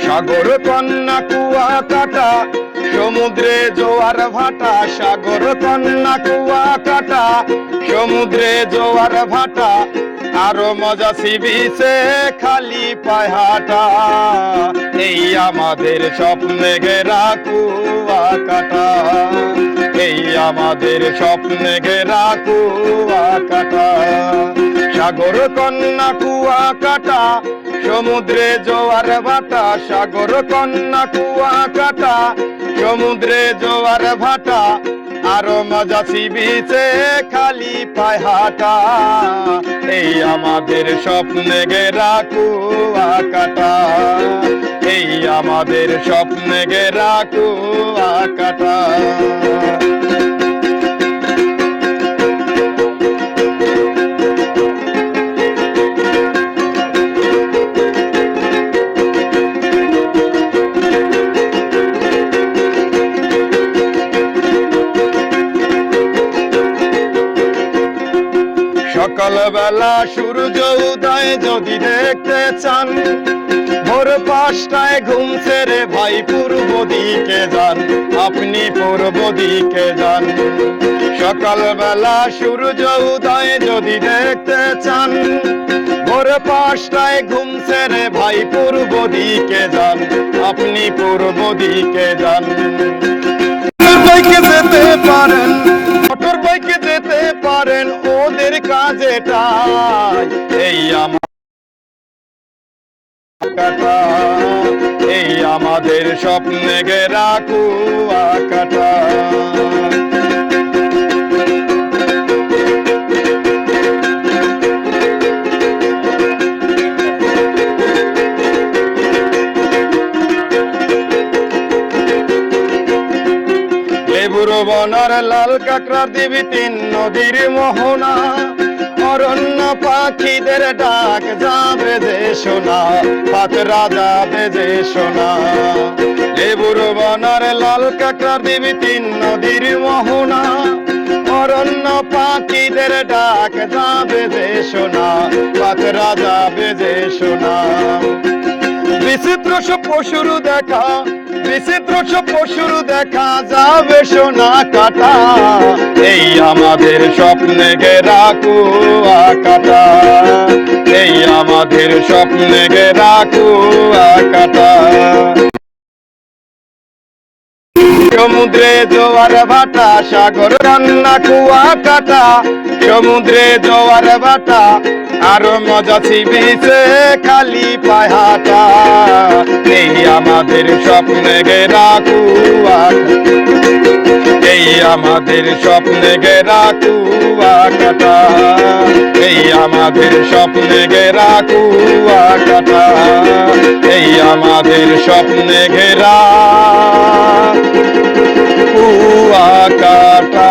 সাগর কন্যা কুয়া কাটা সমুদ্রে জোয়ার ভাটা, সাগর কন্যা কুয়া কাটা সমুদ্রে জোয়ার ভাটা, আরো মজা সি বিচে খালি পায়ে হাঁটা। এই আমাদের স্বপ্নে ঘেরা কুয়া কাটা, এই আমাদের স্বপ্নে ঘেরা কুয়া কাটা। সাগর কন্যা কুয়া কাটা সমুদ্রে জোয়ার ভাটা, সাগর কন্যা কুয়া কাটা সমুদ্রে জোয়ার ভাটা, আরো মজা সি বিচে খালি পায়ে হাঁটা। এই আমাদের স্বপ্নে ঘেরা কুয়া কাটা, এই আমাদের স্বপ্নে ঘেরা কুয়া কাটা। সকালবেলা সূর্য উদয় যদি দেখতে চান, ভোর 5টায় ঘুম ছেড়ে ভাই পূর্ব দিকে যান, আপনি পূর্ব দিকে যান। সকালবেলা সূর্য উদয় যদি দেখতে চান, ভোর 5টায় ঘুম ছেড়ে ভাই পূর্ব দিকে যান, আপনি পূর্ব দিকে যান। বাইকে যেতে পারেন, মোটর বাইকে যেতে পারেন, ওদের কাজেটাই এই আমার কাটা, এই আমাদের স্বপ্নে ঘেরা কুয়া কাটা। লেবুর বনার লাল কাঁকড়ার দিবি তিন নদীর মোহনা, অরণ্য পাখিদের ডাক যাবে যে শোনা, পাতরা যাবে যে শোনা। লেবুর বনার লাল কাঁকড়ার দিবি তিন নদীর মোহনা, অরণ্য পাখিদের ডাক যাবে যে শোনা, পাতরা যাবে যে শোনা। বিচিত্র সব পশুর দেখা, বিচিত্র সব পশুর দেখা যাবে সোনা কাটা, এই আমাদের স্বপ্নে ঘেরা কুয়া কাটা, এই আমাদের স্বপ্নে ঘেরা কুয়া কাটা। সমুদ্রে জোয়ার ভাটা, সাগর কন্যা কুয়া কাটা সমুদ্রে জোয়ার ভাটা, আরো মজা সি বিচে খালি পায়ে হাঁটা। এই আমাদের স্বপ্নে ঘেরা কুয়া, এই আমাদের স্বপ্নে ঘেরা কুয়া কাটা, এই আমাদের স্বপ্নে ঘেরা কুয়া কাটা, এই আমাদের স্বপ্নে ঘেরা কুয়া কাটা।